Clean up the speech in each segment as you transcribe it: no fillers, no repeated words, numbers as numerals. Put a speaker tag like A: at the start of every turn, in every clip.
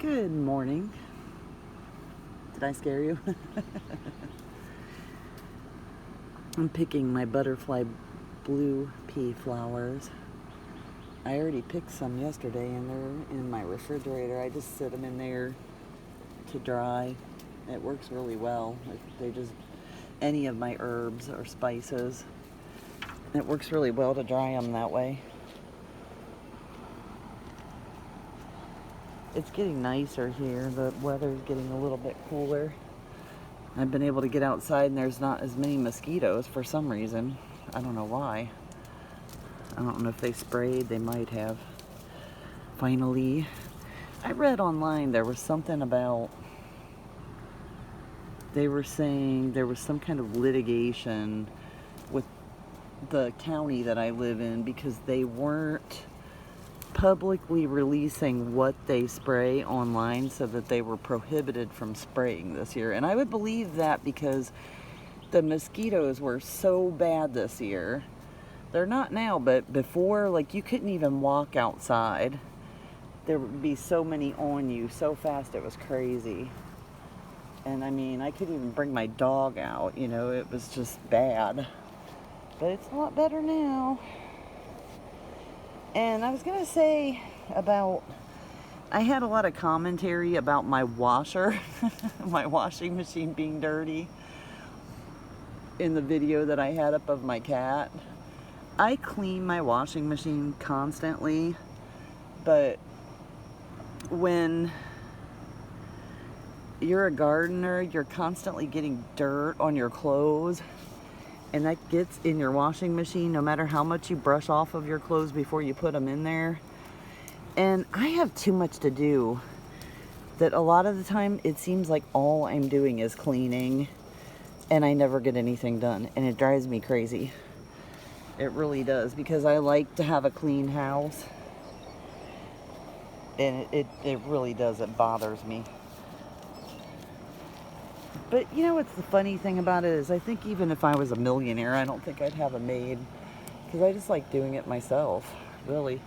A: Good morning. Did I scare you? I'm picking my butterfly blue pea flowers. I already picked some yesterday and they're in my refrigerator. I just sit them in there to dry. It works really well. They just, any of my herbs or spices, it works really well to dry them that way. It's getting nicer here. The weather's getting a little bit cooler. I've been able to get outside and there's not as many mosquitoes for some reason. I don't know why. I don't know if they sprayed. They might have. Finally, I read online there was something about, they were saying there was some kind of litigation with the county that I live in because they weren't publicly releasing what they spray online, so that they were prohibited from spraying this year. And I would believe that because the mosquitoes were so bad this year. They're not now, but before, like, you couldn't even walk outside. There would be so many on you so fast, it was crazy. And I mean, I couldn't even bring my dog out, you know, it was just bad. But it's a lot better now. And I was going to say about, I had a lot of commentary about my washer, my washing machine being dirty in the video that I had up of my cat. I clean my washing machine constantly, but when you're a gardener, you're constantly getting dirt on your clothes. And that gets in your washing machine no matter how much you brush off of your clothes before you put them in there. And I have too much to do that a lot of the time it seems like all I'm doing is cleaning and I never get anything done. And it drives me crazy. It really does, because I like to have a clean house. And it really does. It bothers me. But you know what's the funny thing about it is, I think even if I was a millionaire, I don't think I'd have a maid, because I just like doing it myself, really.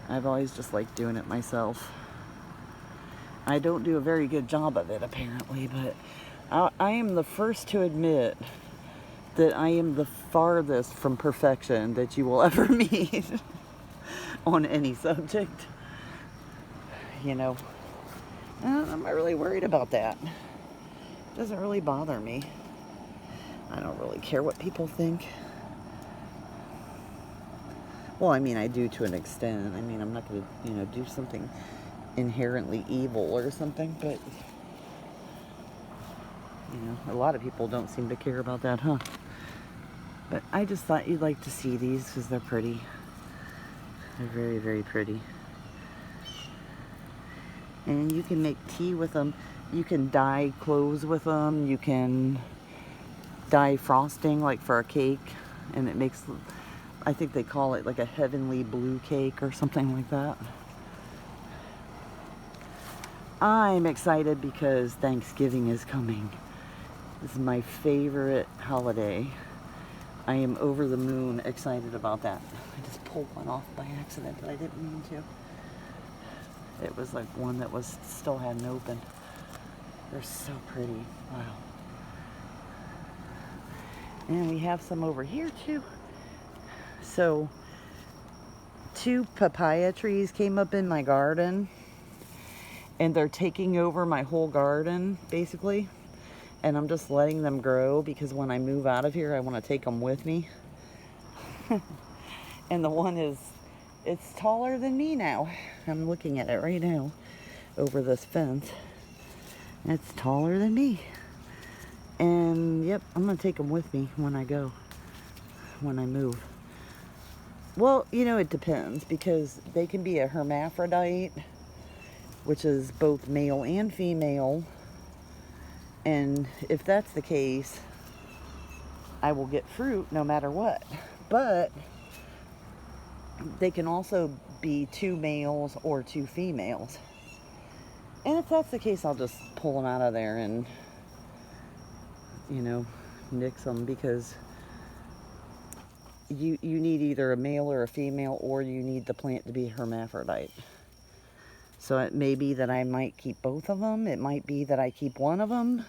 A: I've always just liked doing it myself. I don't do a very good job of it, apparently, but I am the first to admit that I am the farthest from perfection that you will ever meet on any subject, you know. I'm not really worried about that. It doesn't really bother me. I don't really care what people think. Well, I mean, I do to an extent. I mean, I'm not going to, do something inherently evil or something, but, a lot of people don't seem to care about that, huh? But I just thought you'd like to see these because they're pretty. They're very, very pretty. And you can make tea with them. You can dye clothes with them. You can dye frosting, like for a cake. And it makes, I think they call it like a heavenly blue cake or something like that. I'm excited because Thanksgiving is coming. This is my favorite holiday. I am over the moon excited about that. I just pulled one off by accident, but I didn't mean to. It was like one that was still hadn't opened. They're so pretty. Wow. And we have some over here too. So 2 papaya trees came up in my garden and they're taking over my whole garden basically. And I'm just letting them grow because when I move out of here, I want to take them with me. And the one it's taller than me now. I'm looking at it right now over this fence. It's taller than me. And yep, I'm going to take them with me when I move. Well, it depends, because they can be a hermaphrodite, which is both male and female. And if that's the case, I will get fruit no matter what. But they can also be 2 males or 2 females. And if that's the case, I'll just pull them out of there and, nix them, because you need either a male or a female, or you need the plant to be hermaphrodite. So it may be that I might keep both of them. It might be that I keep one of them.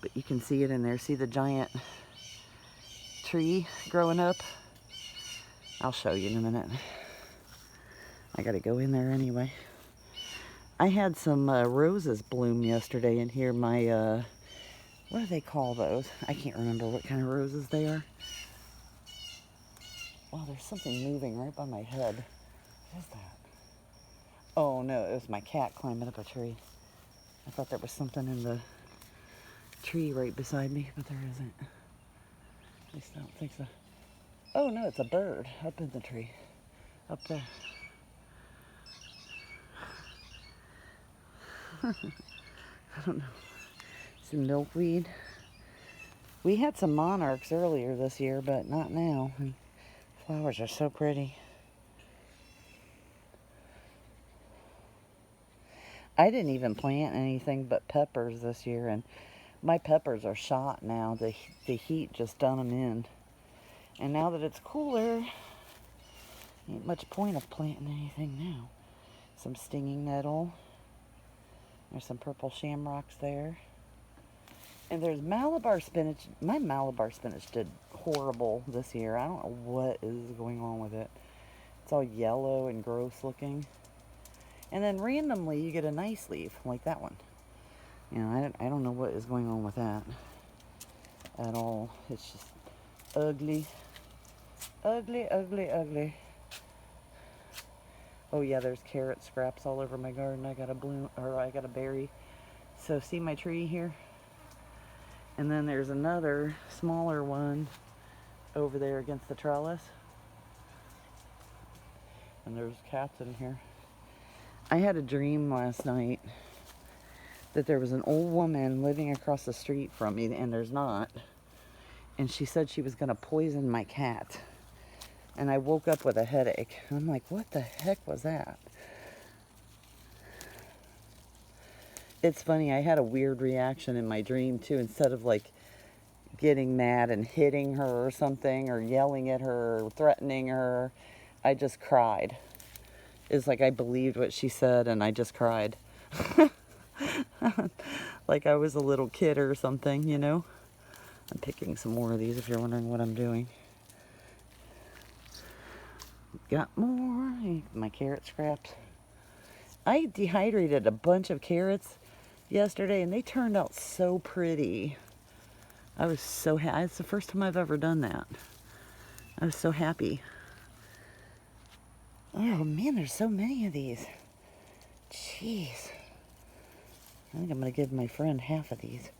A: But you can see it in there. See the giant tree growing up? I'll show you in a minute. I gotta go in there anyway. I had some roses bloom yesterday in here. My, what do they call those? I can't remember what kind of roses they are. Wow, there's something moving right by my head. What is that? Oh no, it was my cat climbing up a tree. I thought there was something in the tree right beside me, but there isn't. At least I don't think so. Oh no, it's a bird up in the tree. Up there. I don't know. Some milkweed. We had some monarchs earlier this year, but not now. And flowers are so pretty. I didn't even plant anything but peppers this year, and my peppers are shot now. The heat just done them in. And now that it's cooler, ain't much point of planting anything now. Some stinging nettle. There's some purple shamrocks there. And there's Malabar spinach. My Malabar spinach did horrible this year. I don't know what is going on with it. It's all yellow and gross looking. And then randomly you get a nice leaf, like that one. You know, I don't know what is going on with that at all. It's just ugly. Ugly, ugly, ugly. Oh yeah, there's carrot scraps all over my garden. I got a bloom, or I got a berry. So see my tree here? And then there's another smaller one over there against the trellis. And there's cats in here. I had a dream last night that there was an old woman living across the street from me, and there's not. And she said she was going to poison my cat. And I woke up with a headache. I'm like, what the heck was that? It's funny, I had a weird reaction in my dream too. Instead of like getting mad and hitting her or something, or yelling at her, or threatening her, I just cried. It's like I believed what she said and I just cried. Like I was a little kid or something, you know? I'm picking some more of these if you're wondering what I'm doing. Got more. My carrot scraps. I dehydrated a bunch of carrots yesterday and they turned out so pretty. I was so happy. It's the first time I've ever done that. I was so happy. Oh man, there's so many of these. Jeez. I think I'm going to give my friend half of these.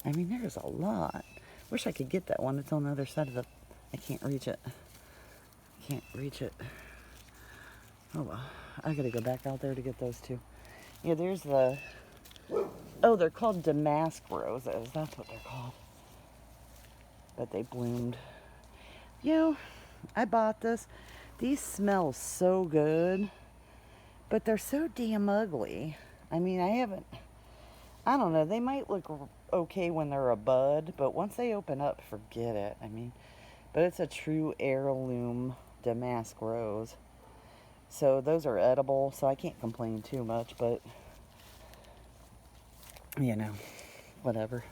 A: I mean, there's a lot. Wish I could get that one. It's on the other side of the... I can't reach it. Can't reach it. Oh well. I got to go back out there to get those two. Yeah, there's the... Oh, they're called damask roses. That's what they're called. But they bloomed. You know, I bought this. These smell so good. But they're so damn ugly. I mean, I don't know. They might look okay when they're a bud. But once they open up, forget it. I mean, but it's a true heirloom damask rose. So those are edible. So I can't complain too much. But... you know, whatever.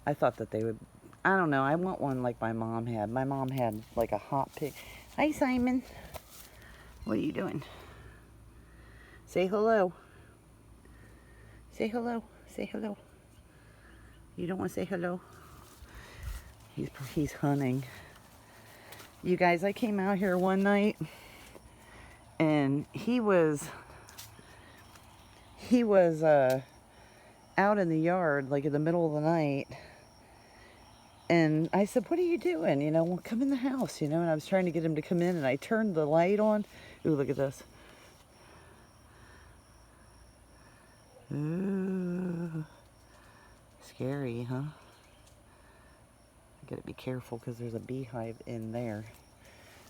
A: I thought that they would, I don't know, I want one like my mom had. My mom had like a hot pink. Hi, Simon. What are you doing? Say hello. Say hello. Say hello. You don't want to say hello? He's hunting. You guys, I came out here one night and he was out in the yard, like in the middle of the night. And I said, what are you doing? You know, well, come in the house, you know. And I was trying to get him to come in, and I turned the light on. Ooh, look at this. Ooh. Scary, huh? I gotta be careful because there's a beehive in there.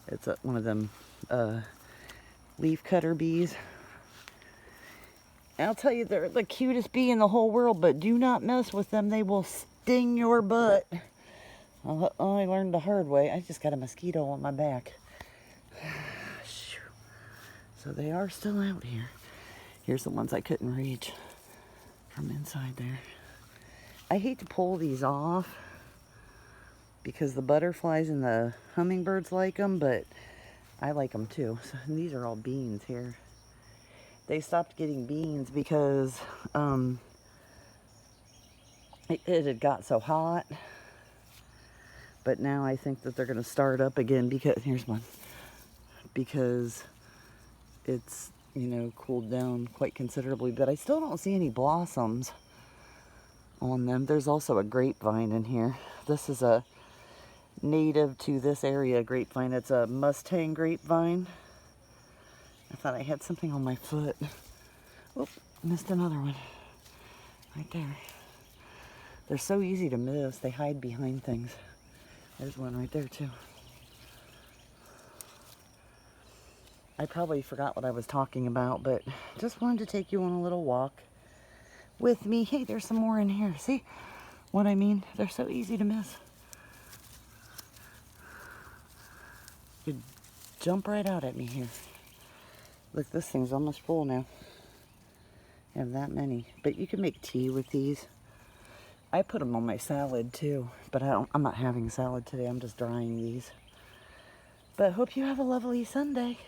A: It's one of them leaf cutter bees. I'll tell you, they're the cutest bee in the whole world, but do not mess with them. They will sting your butt. I learned the hard way. I just got a mosquito on my back. So they are still out here. Here's the ones I couldn't reach from inside there. I hate to pull these off because the butterflies and the hummingbirds like them, but I like them too. So these are all beans here. They stopped getting beans because it had got so hot. But now I think that they're going to start up again because, here's one, because it's, you know, cooled down quite considerably. But I still don't see any blossoms on them. There's also a grapevine in here. This is a native to this area grapevine. It's a Mustang Grapevine. I thought I had something on my foot. Oh, missed another one. Right there. They're so easy to miss. They hide behind things. There's one right there too. I probably forgot what I was talking about, but just wanted to take you on a little walk with me. Hey, there's some more in here. See what I mean? They're so easy to miss. You jump right out at me here. Look, this thing's almost full now. I have that many. But you can make tea with these. I put them on my salad too, but I'm not having salad today. I'm just drying these. But hope you have a lovely Sunday.